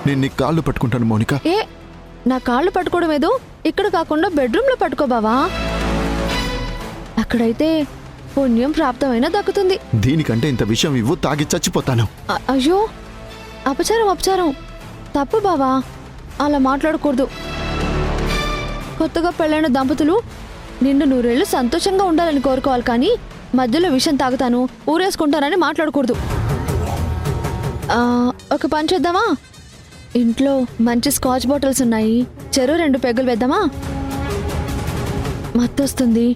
నేను నీ కాళ్ళు పట్టుకుంటాను మౌనిక. ఏ నా కాళ్ళు పట్టుకోవడం ఏదో ఇక్కడ కాకుండా బెడ్రూమ్లో పట్టుకో బావా. అక్కడైతే పుణ్యం ప్రాప్తమైనా దక్కుతుంది. దీనికంటే ఇంత విషయం ఇవ్వు, తాగి చచ్చిపోతాను. అయ్యో అపచారం అపచారం, తప్పు బావా, అలా మాట్లాడకూడదు. కొత్తగా పెళ్ళైన దంపతులు నిండు నూరేళ్లు సంతోషంగా ఉండాలని కోరుకోవాలి, కానీ మధ్యలో విషయం తాగుతాను ఊరేసుకుంటానని మాట్లాడకూడదు. ఒక పని చేద్దామా, ఇంట్లో మంచి స్కాచ్ బాటిల్స్ ఉన్నాయి, చెరువు 2 పెగ్గులు వేద్దామా? మత్తొస్తుంది.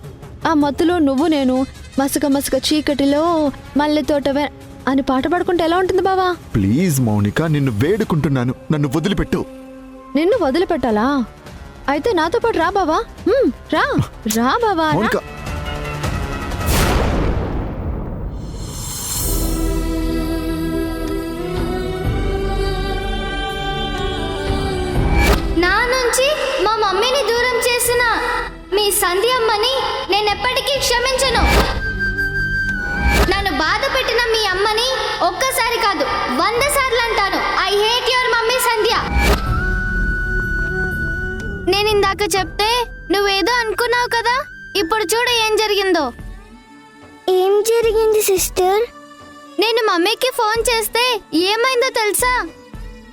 ఆ మత్తులో నువ్వు నేను మసక మసక చీకటిలో మల్లె తోటవే అని పాట పాడుకుంటే ఎలా ఉంటుంది బావా? ప్లీజ్ మౌనిక, నిన్ను వేడుకుంటున్నాను, నన్ను వదిలిపెట్టు. నిన్ను వదిలిపెట్టాలా? అయితే నాతో పాటు రా బావా. రా రా బావా. మౌనిక, నా నుంచి మా మమ్మీని దూరం చేసిన మీ సంధ్యమ్మని నేనెప్పటికీ క్షమించను. నన్ను బాధ పెట్టిన మీ అమ్మని ఒక్కసారి కాదు 100 సార్లు అంటాను, ఐ హేట్ యువర్ మమ్మీ సంధ్య. నేను ఇందాక చెప్తే నువ్వేదో అనుకున్నావు కదా, ఇప్పుడు చూడు ఏం జరిగిందో. ఏం జరిగింది సిస్టర్? నేను మమ్మీకి ఫోన్ చేస్తే ఏమైందో తెలుసా?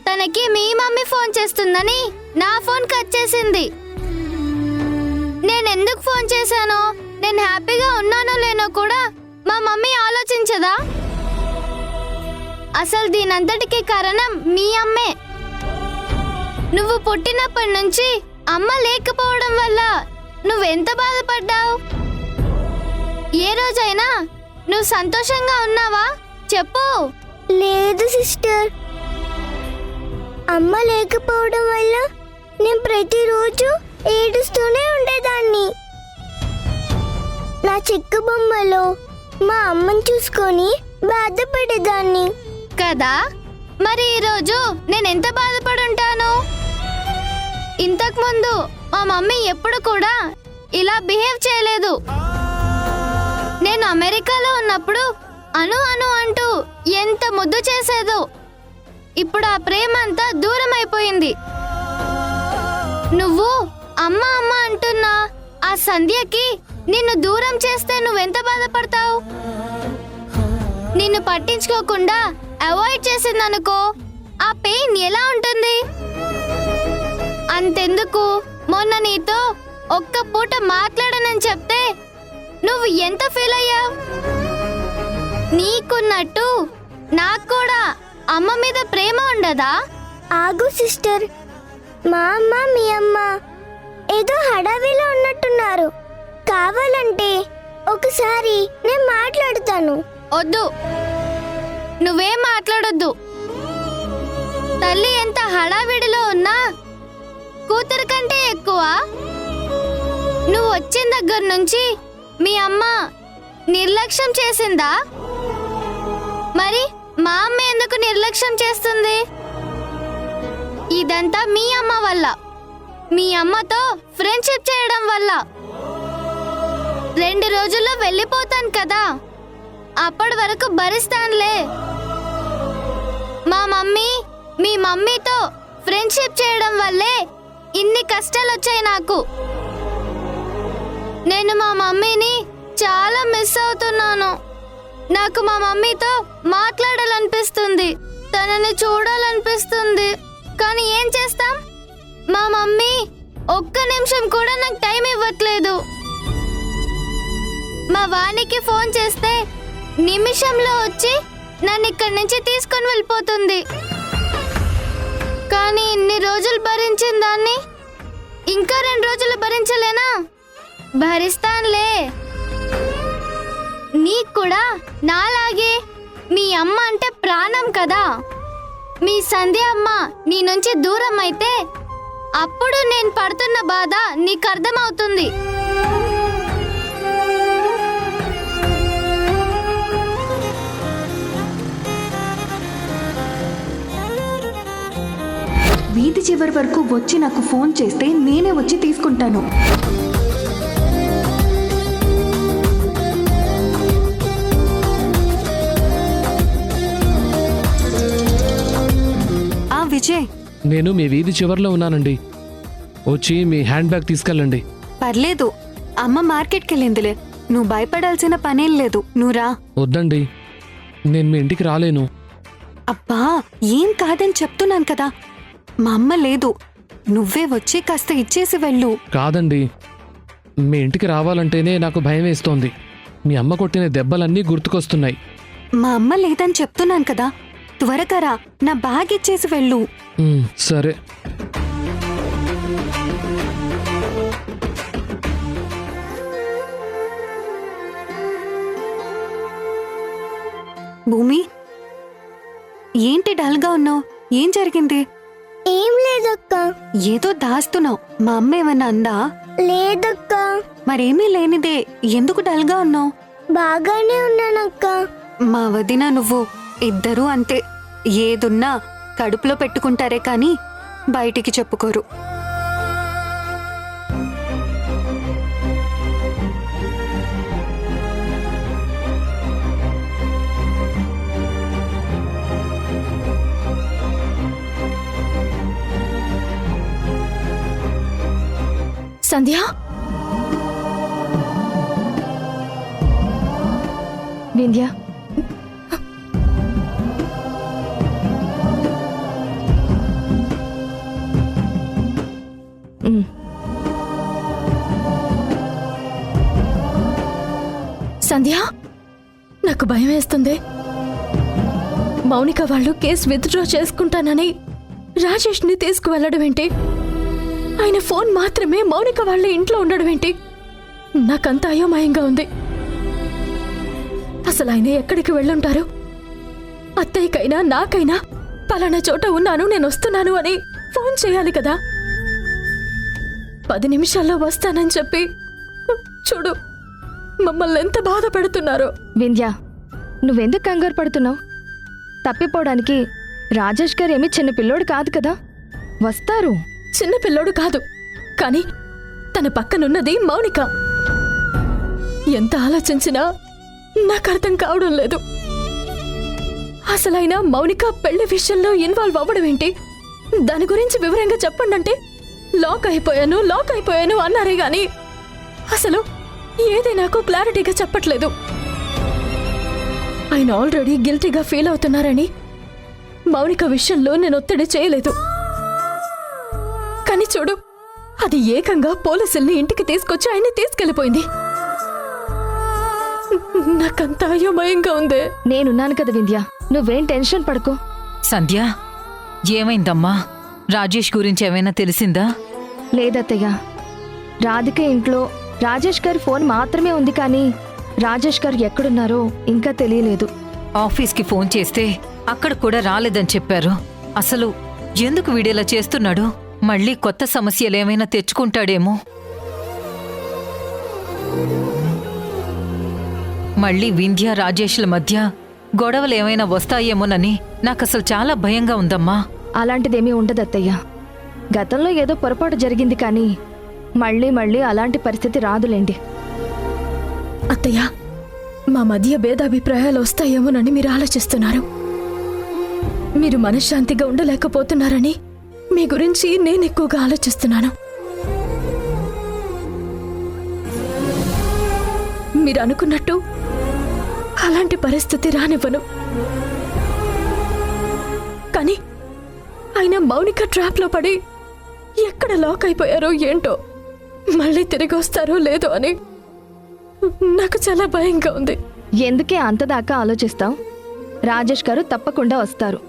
తనకి మీ మమ్మీ ఫోన్ చేస్తుందని నా ఫోన్ కట్ చేసింది. నేను ఎందుకు ఫోన్ చేశానో, నేను హ్యాపీగా ఉన్నానో లేనో కూడా మా మమ్మీ ఆలోచించదా? అసలు దీనంతటికి కారణం మీ అమ్మే. నువ్వు పుట్టినప్పటి నుంచి అమ్మ లేకపోవడం వల్ల నువ్వెంత బాధపడ్డావు? ఏ రోజైనా నువ్వు సంతోషంగా ఉన్నావా చెప్పు. లేదు సిస్టర్, అమ్మ లేకపోవడం వల్ల నేను ప్రతిరోజు ఏడుస్తూనే ఉండేదాన్ని. నా చెక్క బొమ్మలో మా అమ్మని చూసుకొని బాధపడేదాన్ని కదా. మరి ఈరోజు నేనెంత బాధపడుంటాను. ఇంతకుముందు మా మమ్మీ ఎప్పుడు కూడా ఇలా బిహేవ్ చేయలేదు. నేను అమెరికాలో ఉన్నప్పుడు అను అను అంటూ ఎంత ముద్దు చేసేదో. ఇప్పుడు ఆ ప్రేమ అంతా దూరం అయిపోయింది. నువ్వు అమ్మ అమ్మ అంటున్నా ఆ సంధ్యకి నిన్ను దూరం చేస్తే నువ్వెంత బాధపడతావు? నిన్ను పట్టించుకోకుండా అవాయిడ్ చేసిందనుకో, ఆ పెయిన్ ఎలా ఉంటుంది? అంతెందుకు, మొన్న నీతో ఒక్క పూట మాట్లాడనని చెప్తే నువ్వు ఎంత ఫీల్ అయ్యావు? నీకున్నట్టు నాకు కూడా అమ్మ మీద ప్రేమ ఉండదా? ఆగు సిస్టర్, మా అమ్మ మీ అమ్మ ఏదో హడావిలో ఉన్నట్టున్నారు. కావాలంటే ఒకసారి నేను మాట్లాడుతాను. వద్దు, నువ్వేం మాట్లాడొద్దు. తల్లి ఎంత హడావిడిలో ఉన్నా కూతురు కంటే ఎక్కువ. నువ్వు వచ్చిన దగ్గర నుంచి మీ అమ్మ నిర్లక్ష్యం చేసిందా? మరి మా అమ్మ ఎందుకు నిర్లక్ష్యం చేస్తుంది? ఇదంతా మీ అమ్మ వల్ల, మీ అమ్మతో ఫ్రెండ్షిప్ చేయడం వల్ల. 2 రోజుల్లో వెళ్ళిపోతాను కదా, అప్పటి వరకు భరిస్తానులే. మా మమ్మీ మీ మమ్మీతో ఫ్రెండ్షిప్ చేయడం వల్లే ఇన్ని కష్టాలు వచ్చాయి నాకు. నేను మా మమ్మీని చాలా మిస్ అవుతున్నాను. నాకు మా మమ్మీతో మాట్లాడాలనిపిస్తుంది, తనని చూడాలనిపిస్తుంది. కానీ ఏం చేస్తాం, మా మమ్మీ ఒక్క నిమిషం కూడా నాకు టైం ఇవ్వట్లేదు. మా వానికి ఫోన్ చేస్తే నిమిషంలో వచ్చి నన్ను ఇక్కడి నుంచి తీసుకొని వెళ్ళిపోతుంది. కానీ ఇన్ని రోజులు భరించిన దాన్ని ఇంకా 2 రోజులు భరించలేనా? భరిస్తానులే. నీకు కూడా నాలాగే మీ అమ్మ అంటే ప్రాణం కదా. మీ సంధ్య అమ్మ నీ నుంచి దూరం అయితే అప్పుడు నేను పడుతున్న బాధ నీకు అర్థమవుతుంది. వీధి చివరి వరకు వచ్చి నాకు ఫోన్ చేస్తే నేనే వచ్చి తీసుకుంటాను. విజయ్, నేను మీ వీధి చివర్లో ఉన్నానండి. వచ్చి మీ హ్యాండ్ బ్యాగ్ తీసుకెళ్ళండి. పర్లేదు, అమ్మ మార్కెట్కి వెళ్ళిందిలే. నువ్వు భయపడాల్సిన పనేం లేదు, నువ్వు రా. వద్దండి, నేను మీ ఇంటికి రాలేను. అబ్బా, ఏం కాదని చెప్తున్నాను కదా. మా అమ్మ లేదు, నువ్వే వచ్చి కాస్త ఇచ్చేసి వెళ్ళు. కాదండి, మీ ఇంటికి రావాలంటేనే నాకు భయం వేస్తోంది. మీ అమ్మ కొట్టిన దెబ్బలన్నీ గుర్తుకొస్తున్నాయి. మా అమ్మ లేదని చెప్తున్నాను కదా. త్వరగా రా, నా బ్యాగ్ ఇచ్చేసి వెళ్ళు. సరే. భూమి, ఏంటి డల్గా ఉన్నావు? ఏం జరిగింది? ఏం లేదక్క. ఏదో దాస్తున్నావు. మా అమ్మ ఏమన్నా అందా? లేదక్క. మరేమీ లేనిదే ఎందుకు డల్గా ఉన్నావు? బాగానే ఉన్నానక్క. మా వదిన నువ్వు ఇద్దరూ అంతే. ఏదున్నా కడుపులో పెట్టుకుంటారే కాని బయటికి చెప్పుకోరు. సంధ్య, వింధ్య, సంధ్య, నాకు భయం వేస్తుంది. మౌనిక వాళ్ళు కేసు విత్డ్రా చేసుకుంటానని రాజేష్ని తీసుకువెళ్ళడం ఏంటి? ఆయన ఫోన్ మాత్రమే మౌనిక వాళ్ళ ఇంట్లో ఉండడం ఏంటి? నాకంత అయోమయంగా ఉంది. అసలు ఆయన ఎక్కడికి వెళ్ళుంటారు? అత్తయ్యకైనా నాకైనా పలానా చోట ఉన్నాను, నేను వస్తున్నాను అని ఫోన్ చేయాలి కదా. 10 నిమిషాల్లో వస్తానని చెప్పి చూడు మమ్మల్ని ఎంత బాధ పెడుతున్నారో. వింధ్య, నువ్వెందుకు కంగారు పడుతున్నావు? తప్పిపోవడానికి రాజేష్ గారు ఏమీ చిన్న పిల్లోడు కాదు కదా, వస్తారు. చిన్న పిల్లోడు కాదు, కానీ తన పక్కనున్నది మౌనిక. ఎంత ఆలోచించినా నాకు అర్థం కావడం లేదు. అసలైనా మౌనిక పెళ్లి విషయంలో ఇన్వాల్వ్ అవ్వడం ఏంటి? దాని గురించి వివరంగా చెప్పండి అంటే లాక్ అయిపోయాను అన్నారే గాని అసలు ఏది నాకు క్లారిటీగా చెప్పట్లేదు. ఆయన ఆల్రెడీ గిల్టీగా ఫీల్ అవుతున్నారని మౌనిక విషయంలో నేను ఒత్తిడి చేయలేదు. కానీ చూడు, అది ఏకంగా పోలీసుల్ని ఇంటికి తీసుకొచ్చి ఆయన్ని తీసుకెళ్లిపోయింది. నాకంత అయోమయంగా ఉంది. నేనున్నాను కదా వింధ్య, నువ్వేం టెన్షన్ పడకు. సంధ్య, ఏమైందమ్మా? రాజేష్ గురించి ఏమైనా తెలిసిందా? లేదత్తయ్య, రాధిక ఇంట్లో రాజేష్ గారి ఫోన్ మాత్రమే ఉంది, కానీ రాజేష్ గారు ఎక్కడున్నారో ఇంకా తెలియలేదు. ఆఫీస్కి ఫోన్ చేస్తే అక్కడ కూడా రాలేదని చెప్పారు. అసలు ఎందుకు వీడేలా చేస్తున్నాడు? మళ్ళీ కొత్త సమస్యలేమైనా తెచ్చుకుంటాడేమో. మళ్ళీ వింధ్య రాజేష్ల మధ్య గొడవలేమైనా వస్తాయేమోనని నాకసలు చాలా భయంగా ఉందమ్మా. అలాంటిదేమీ ఉండదత్తయ్య. గతంలో ఏదో పొరపాటు జరిగింది, కానీ మళ్ళీ అలాంటి పరిస్థితి రాదులేండి. అత్తయ్య, మా మధ్య భేదాభిప్రాయాలు వస్తాయేమోనని మీరు ఆలోచిస్తున్నారు. మీరు మనశ్శాంతిగా ఉండలేకపోతున్నారని మీ గురించి నేను ఎక్కువగా ఆలోచిస్తున్నాను. మీరు అనుకున్నట్టు అలాంటి పరిస్థితి రానివ్వను. కానీ ఆయన మౌనిక ట్రాప్లో పడి ఎక్కడ లాక్ అయిపోయారో ఏంటో, మళ్ళీ తిరిగి వస్తారో లేదో అని నాకు చాలా భయంగా ఉంది. ఎందుకే అంతదాకా ఆలోచిస్తావు? రాజేష్ గారు తప్పకుండా వస్తారు.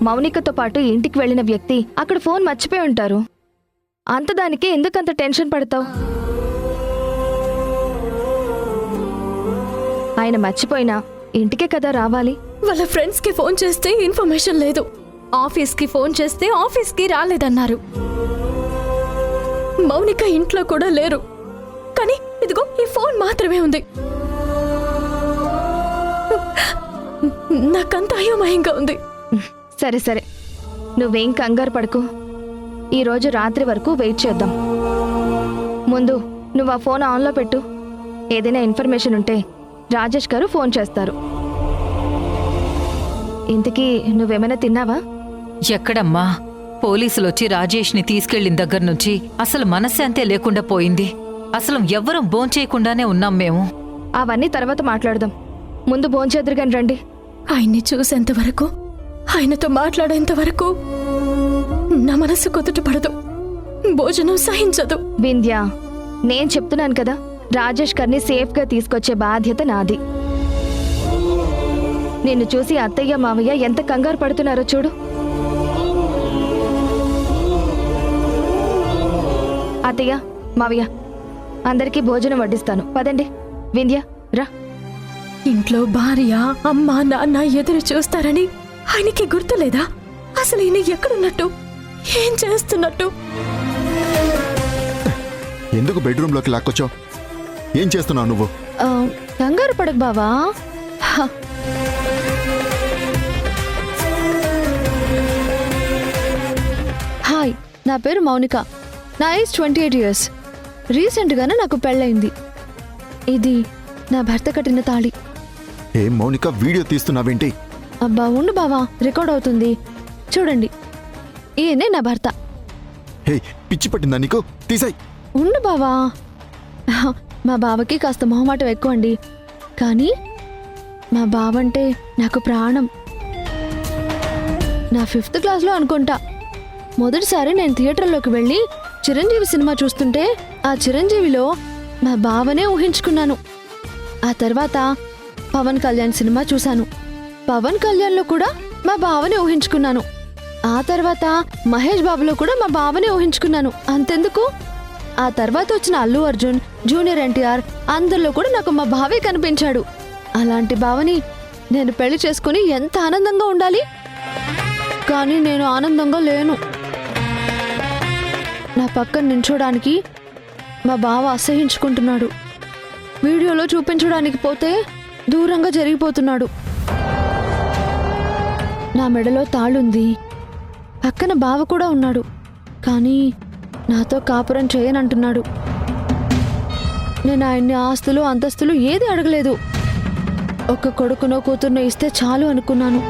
మౌనికతో పాటు ఇంటికి వెళ్ళిన వ్యక్తి అక్కడ ఫోన్ మర్చిపోయి ఉంటారు. అంతదానికి ఎందుకంత టెన్షన్ పడతావు? ఆయన మర్చిపోయినా ఇంటికే కదా రావాలి. వాళ్ళ ఫ్రెండ్స్ కి ఫోన్ చేస్తే ఇన్ఫర్మేషన్ లేదు, ఆఫీస్ కి ఫోన్ చేస్తే ఆఫీస్ కి రాలేదన్నారు. మౌనిక ఇంట్లో కూడా లేరు, కానీ ఇదిగో ఈ ఫోన్ మాత్రమే ఉంది. నాకంత అయోమయంగా ఉంది. సరే, నువ్వేం కంగారు పడకు. ఈరోజు రాత్రి వరకు వెయిట్ చేద్దాం. ముందు నువ్వు ఆ ఫోన్ ఆన్లో పెట్టు. ఏదైనా ఇన్ఫర్మేషన్ ఉంటే రాజేష్ గారు ఫోన్ చేస్తారు. ఇంతకీ నువ్వేమైనా తిన్నావా? ఎక్కడమ్మా, పోలీసులొచ్చి రాజేష్ని తీసుకెళ్లిన దగ్గర నుంచి అసలు మనశ్శాంతే లేకుండా పోయింది. అసలు ఎవ్వరం భోంచేయకుండానే ఉన్నాం మేము. అవన్నీ తర్వాత మాట్లాడదాం. ముందు భోంచేద్దరు గాని రండి. ఆయన్ని చూసేంత వరకు, ఆయనతో మాట్లాడేంత వరకు నా మనసు కుదుట పడదు, భోజనం సహించదు. వింధ్య, నేను చెప్తున్నాను కదా, రాజేష్ గారిని సేఫ్ గా తీసుకొచ్చే బాధ్యత నాది. నిన్ను చూసి అత్తయ్య మావయ్య ఎంత కంగారు పడుతున్నారో చూడు. అత్తయ్య మావయ్య, అందరికీ భోజనం వడ్డిస్తాను, పదండి. వింధ్య రా. ఇంట్లో భార్య, అమ్మ, నాన్న ఎదురు చూస్తారని ఆయనకి గుర్తులేదా? అసలు ఈయన ఎక్కడున్నట్టు, ఏం చేస్తున్నట్టు? ఎందుకు బెడ్రూమ్లోకి లాక్కొచ్చావు? ఏం చేస్తున్నావు నువ్వు? కంగారు పడకు బావా. హ. హాయ్, నా పేరు మౌనిక. నా ఏజ్ 28 years. రీసెంట్గానే నాకు పెళ్ళయింది. ఇది నా భర్త కట్టిన తాళి. ఏం మౌనిక, వీడియో తీస్తున్నావేంటి? అబ్బా ఉండు బావా, రికార్డ్ అవుతుంది. చూడండి, ఈయనే నా భర్త. హే, పిచ్చి పట్టిందా నీకు? తీసాయి. ఉండు బావా. మా బావకి కాస్త మొహమాటం ఎక్కువ అండి, కానీ మా బావంటే నాకు ప్రాణం. నా 5th క్లాస్లో అనుకుంటా మొదటిసారి నేను థియేటర్లోకి వెళ్ళి చిరంజీవి సినిమా చూస్తుంటే ఆ చిరంజీవిలో మా బావనే ఊహించుకున్నాను. ఆ తర్వాత పవన్ కళ్యాణ్ సినిమా చూశాను. పవన్ కళ్యాణ్లో కూడా మా బావనే ఊహించుకున్నాను. ఆ తర్వాత మహేష్ బాబులో కూడా మా బావనే ఊహించుకున్నాను. అంతెందుకు, ఆ తర్వాత వచ్చిన అల్లు అర్జున్, జూనియర్ ఎన్టీఆర్ అందరిలో కూడా నాకు మా బావే కనిపించాడు. అలాంటి బావని నేను పెళ్లి చేసుకుని ఎంత ఆనందంగా ఉండాలి, కానీ నేను ఆనందంగా లేను. నా పక్కన నించోడానికి మా బావ అసహించుకుంటున్నాడు. వీడియోలో చూపించడానికి పోతే దూరంగా జరిగిపోతున్నాడు. నా మెడలో తాళుంది, పక్కన బావ కూడా ఉన్నాడు, కానీ నాతో కాపురం చేయనంటున్నాడు. నేను ఆయన్ని ఆస్తులు అంతస్తులు ఏది అడగలేదు. ఒక్క కొడుకునో కూతుర్నో ఇస్తే చాలు అనుకున్నాను.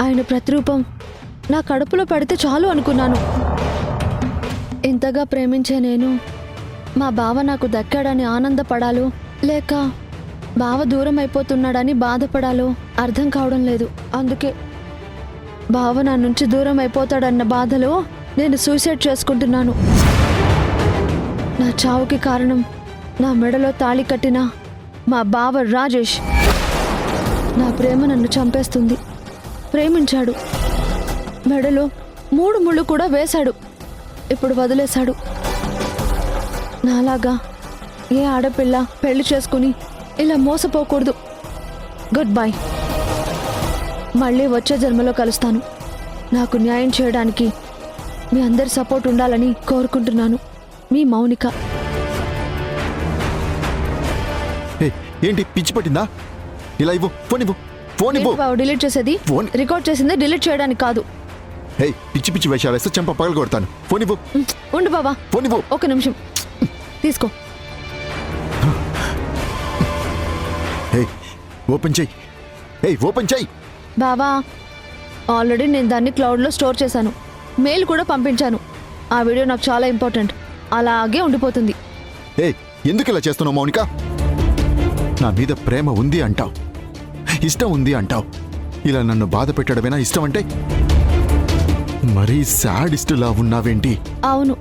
ఆయన ప్రతిరూపం నా కడుపులో పడితే చాలు అనుకున్నాను. ఇంతగా ప్రేమించే నేను మా బావ నాకు దక్కాడని ఆనందపడాలో లేక బావ దూరం అయిపోతున్నాడని బాధపడాలో అర్థం కావడం లేదు. అందుకే బావ నా నుంచి దూరం అయిపోతాడన్న బాధలో నేను సూసైడ్ చేసుకుంటున్నాను. నా చావుకి కారణం నా మెడలో తాళి కట్టిన మా బావ రాజేష్. నా ప్రేమ నన్ను చంపేస్తుంది. ప్రేమించాడు, మెడలో 3 ముళ్ళు కూడా వేశాడు, ఇప్పుడు వదిలేశాడు. నాలాగా ఏ ఆడపిల్ల పెళ్లి చేసుకుని ఇలా మోసపోకూడదు. Good bye. మళ్ళీ వచ్చే జన్మలో కలుస్తాను. నాకు న్యాయం చేయడానికి మీ అందరి సపోర్ట్ ఉండాలని కోరుకుంటున్నాను. మీ మౌనిక. హే, ఏంటి పిచ్చి పట్టిందా? ఇలా ఇవ్వు, ఫోన్ ఇవ్వు, ఫోన్ ఇవ్వు. డిలీట్ చేసేది ఫోన్. రికార్డ్ చేసింది డిలీట్ చేయడానికి కాదు. హే, పిచ్చి పిచ్చి వేషాలు వేస్తే చెంప పగలు కొడతాను. ఫోన్ ఇవ్వు. ఉండు బావా, ఫోన్ ఇవ్వు. ఒక నిమిషం తీసుకో. హే, ఓపెన్ చెయ్యి. హే, ఓపెన్ చెయ్యి. బావా, ఆల్రెడీ నేను దాన్ని క్లౌడ్లో స్టోర్ చేశాను, మెయిల్ కూడా పంపించాను. ఆ వీడియో నాకు చాలా ఇంపార్టెంట్, అలాగే ఉండిపోతుంది. హే, ఎందుకు ఇలా చేస్తున్నావు మౌనిక? నా మీద ప్రేమ ఉంది అంటావు, ఇష్టం ఉంది అంటావు. ఇలా నన్ను బాధ పెట్టడమేనా ఇష్టం అంటే? మరీ సాడిస్టులా ఉన్నావేంటి? అవును,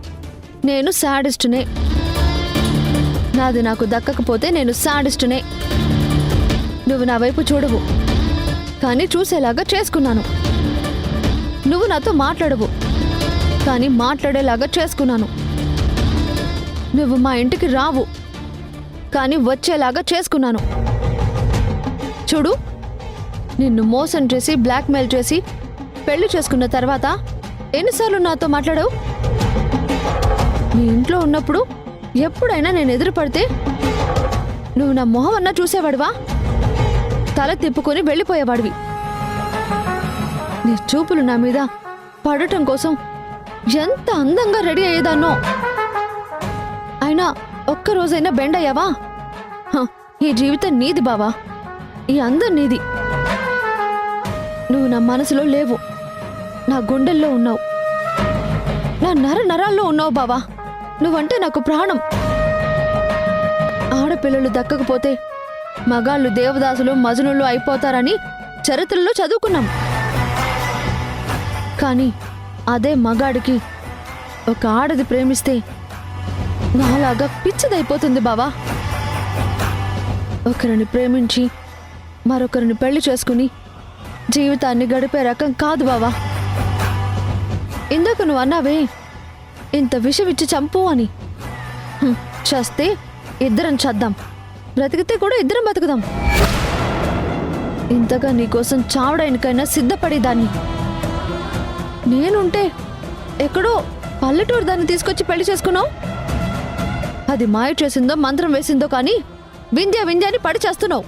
నేను సాడిస్టునే. నాది నాకు దక్కకపోతే నేను సాడిస్టునే. నువ్వు నా వైపు చూడవు, కానీ చూసేలాగా చేసుకున్నాను. నువ్వు నాతో మాట్లాడవు, కానీ మాట్లాడేలాగా చేసుకున్నాను. నువ్వు మా ఇంటికి రావు, కానీ వచ్చేలాగా చేసుకున్నాను. చూడు, నిన్ను మోసం చేసి బ్లాక్మెయిల్ చేసి పెళ్లి చేసుకున్న తర్వాత ఎన్నిసార్లు నాతో మాట్లాడావు? నీ ఇంట్లో ఉన్నప్పుడు ఎప్పుడైనా నేను ఎదురుపడితే నువ్వు నా మొహం అన్నా చూసేవాడివా? తల తిప్పుకొని వెళ్ళిపోయేవాడివి. నీ చూపులు నా మీద పడటం కోసం ఎంత అందంగా రెడీ అయ్యేదాన్నో. అయినా ఒక్కరోజైనా బెండ్ అయ్యావా? ఈ జీవితం నీది బావా, ఈ అందం నీది. నువ్వు నా మనసులో లేవు, నా గుండెల్లో ఉన్నావు, నా నరాల్లో ఉన్నావు బావా. నువ్వంటే నాకు ప్రాణం. ఆడపిల్లలు దక్కకపోతే మగాళ్ళు దేవదాసులు మజనులు అయిపోతారని చరిత్రలో చదువుకున్నాం. కానీ అదే మగాడికి ఒక ఆడది ప్రేమిస్తే నాలాగా పిచ్చిదైపోతుంది బావా. ఒకరిని ప్రేమించి మరొకరిని పెళ్లి చేసుకుని జీవితాన్ని గడిపే రకం కాదు బావా. ఇందాక నువ్వు అన్నావే ఇంత విషమిచ్చి చంపు అని. చస్తే ఇద్దరం చద్దాం, బ్రతికితే కూడా ఇద్దరం బతుకుదాం. ఇంతగా నీకోసం చావడానికైనా సిద్ధపడేదాన్ని. నేనుంటే ఎక్కడో పల్లెటూరు దాన్ని తీసుకొచ్చి పెళ్లి చేసుకున్నావు. అది మాయ చేసిందో మంత్రం వేసిందో కానీ వింధ్య అని పడి చేస్తున్నావు.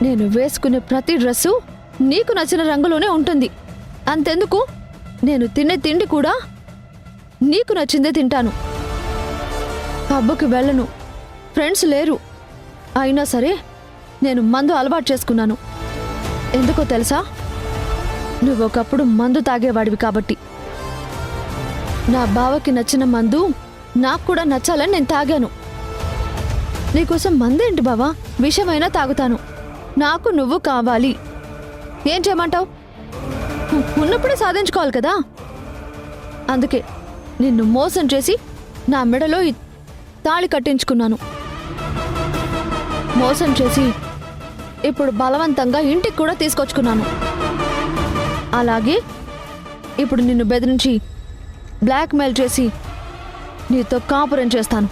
నేను వేసుకునే ప్రతి డ్రెస్సు నీకు నచ్చిన రంగులోనే ఉంటుంది. అంతెందుకు, నేను తినే తిండి కూడా నీకు నచ్చిందే తింటాను. పబ్బుకి వెళ్ళను, ఫ్రెండ్స్ లేరు. అయినా సరే నేను మందు అలవాటు చేసుకున్నాను. ఎందుకో తెలుసా? నువ్వు ఒకప్పుడు మందు తాగేవాడివి కాబట్టి. నా బావకి నచ్చిన మందు నాకు కూడా నచ్చాలని నేను తాగాను. నీకోసం మందేంటి బావా, విషమైనా తాగుతాను. నాకు నువ్వు కావాలి. ఏం చేయమంటావు? ఉన్నప్పుడే సాధించుకోవాలి కదా. అందుకే నిన్ను మోసం చేసి నా మెడలో ఈ తాళి కట్టించుకున్నాను. మోసం చేసి ఇప్పుడు బలవంతంగా ఇంటికి కూడా తీసుకొచ్చుకున్నాను. అలాగే ఇప్పుడు నిన్ను బెదిరించి బ్లాక్మెయిల్ చేసి నీతో కాపురం చేస్తాను.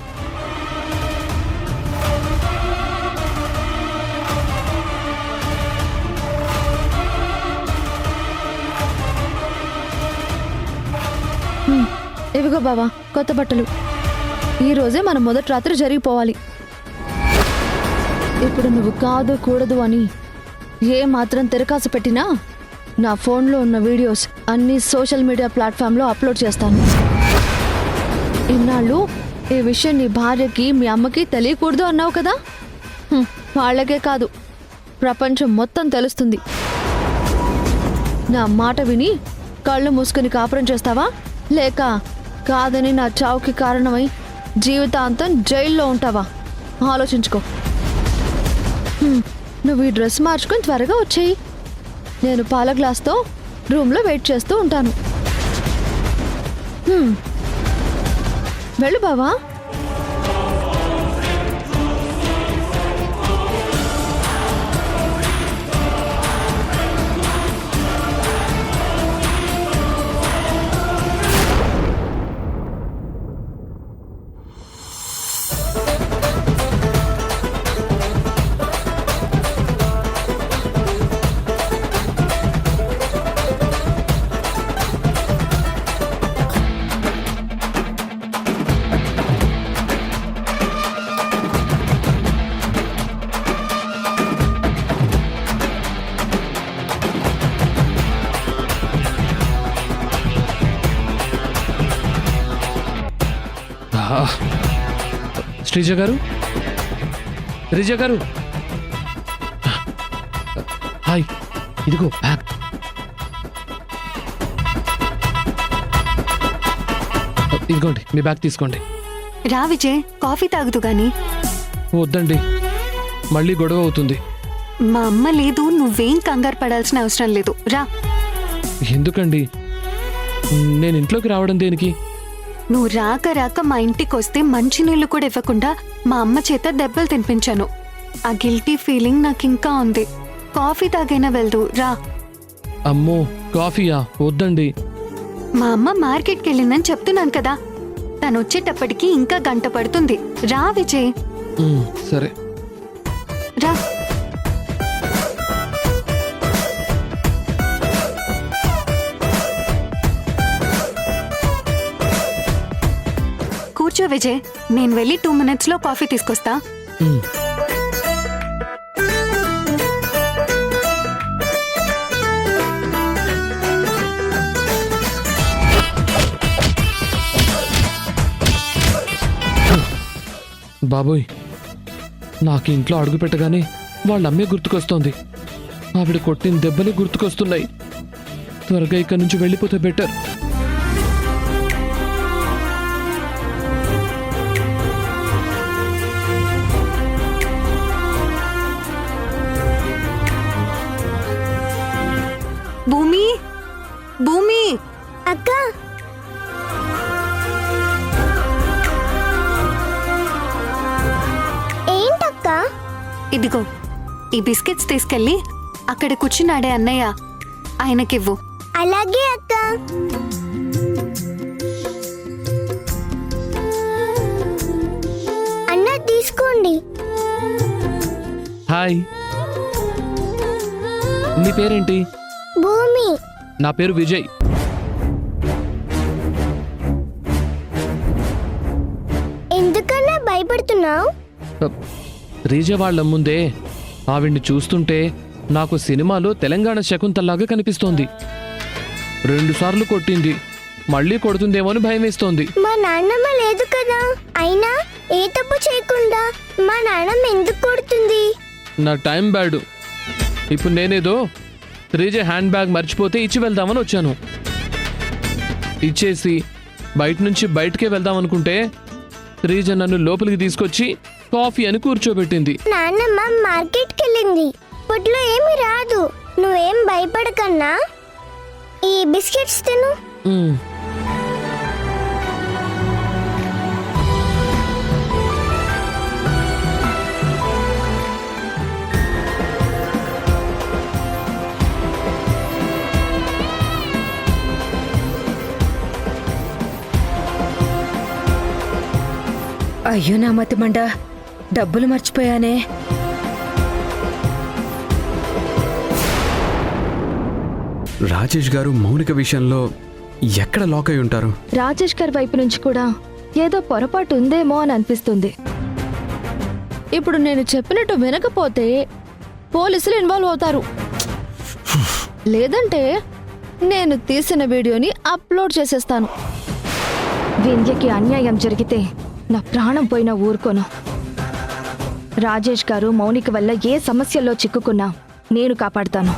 ఇవిగో బావా కొత్త బట్టలు. ఈరోజే మన మొదటి రాత్రి జరిగిపోవాలి. ఇప్పుడు నువ్వు కాదు కూడదు అని ఏ మాత్రం తెరకాసు పెట్టినా నా ఫోన్లో ఉన్న వీడియోస్ అన్ని సోషల్ మీడియా ప్లాట్ఫామ్లో అప్లోడ్ చేస్తాను. ఇన్నాళ్ళు ఈ విషయం నీ భార్యకి మీ అమ్మకి తెలియకూడదు అన్నావు కదా. వాళ్ళకే కాదు, ప్రపంచం మొత్తం తెలుస్తుంది. నా మాట విని కళ్ళు మూసుకుని కాపురం చేస్తావా, లేక కాదని నా చావుకి కారణమై జీవితాంతం జైల్లో ఉంటావా? ఆలోచించుకో. నువ్వు ఈ డ్రెస్ మార్చుకొని త్వరగా వచ్చేయి. నేను పాల గ్లాస్తో రూమ్లో వెయిట్ చేస్తూ ఉంటాను. వెళ్ళు బావా. శ్రీజ గారు, శ్రీజ గారు, హాయ్, ఇదిగో బ్యాగ్. ఇదిగోండి మీ బ్యాగ్ తీసుకోండి. రా విజయ్, కాఫీ తాగుతూ గాని. వద్దండి, మళ్ళీ గొడవ అవుతుంది. మా అమ్మ లేదు, నువ్వేం కంగారు పడాల్సిన అవసరం లేదు. రా. ఎందుకండి? నేను ఇంట్లోకి రావడం దేనికి? నువ్వు రాక రాక మా ఇంటికి వస్తే మంచినీళ్ళు కూడా ఇవ్వకుండా మా అమ్మ చేత దెబ్బలు తినిపించాను. ఆ గిల్టీ ఫీలింగ్ నాకు ఇంకా ఉంది. కాఫీ తాగైనా వెళ్దు. రా. అమ్మో, కాఫీయా? వద్దండి. మా అమ్మ మార్కెట్కి వెళ్ళిందని చెప్తున్నాను కదా. తను వచ్చేటప్పటికి ఇంకా గంట పడుతుంది. రా విజయ్. సరే రా. కూర్చో విజయ్, నేను వెళ్ళి 2 minutes లో కాఫీ తీసుకొస్తా. బాబోయ్, నాకు ఇంట్లో అడుగు పెట్టగానే వాళ్ళ అమ్మే గుర్తుకొస్తోంది. ఆవిడ కొట్టిన దెబ్బలే గుర్తుకొస్తున్నాయి. త్వరగా ఇక్కడి నుంచి వెళ్ళిపోతే బెటర్. భూమి భూమి అక్క ఏంటక్క? ఇదిగో ఈ బిస్కెట్స్ తీసుకెళ్ళి అక్కడ కూర్చున్నాడే అన్నయ్య ఆయనకివ్వు. అలాగే అక్క. అన్న తీసుకోండి. హాయ్, నీ పేరేంటి? భూమి. నా పేరు విజయ్. ఎందుకన్నా భయపడుతున్నావు? రీజ వాళ్ళ ముందే ఆవిడ్ని చూస్తుంటే నాకు సినిమాలో తెలంగాణ శకుంతల్లాగా కనిపిస్తోంది. 2 సార్లు కొట్టింది, మళ్ళీ కొడుతుందేమో అని భయం వేస్తోంది. మా నాన్నమ్మ లేదు కదా, అయినా ఏ తప్పు చేయకుండా మా నాన్నమ్మ ఎందుకు కొడుతుంది? నా టైం బ్యాడ్. ఇప్పుడు నేనేదో రీజ హ్యాండ్ బ్యాగ్ మర్చిపోతే ఇచ్చి వెళ్దామని వచ్చాను. ఇచ్చేసి బయట నుంచి బయటకే వెళ్దాం అనుకుంటే రీజ నన్ను లోపలికి తీసుకొచ్చి కాఫీ అని కూర్చోబెట్టింది. నాన్నమ్మ మార్కెట్కి వెళ్ళింది, పొట్లో ఏమి రాదు. నువ్వేం భయపడకన్నా, ఈ బిస్కెట్స్ తిను. మ్మ్. అయ్యో నా మతిమండ, డబ్బులు మర్చిపోయానే. రాజేష్ గారు మౌనిక విషయంలో ఎక్కడ లాక్ అయి ఉంటారు? రాజేష్ గారి వైపు నుంచి కూడా ఏదో పొరపాటు ఉందేమో అని అనిపిస్తుంది. ఇప్పుడు నేను చెప్పినట్టు వినకపోతే పోలీసులు ఇన్వాల్వ్ అవుతారు. లేదంటే నేను తీసిన వీడియోని అప్లోడ్ చేసేస్తాను. వింధ్యకి అన్యాయం జరిగితే నా ప్రాణం పోయినా ఊరుకోను. రాజేష్ గారు మౌనిక వల్ల ఏ సమస్యల్లో చిక్కుకున్నా నేను కాపాడుతాను.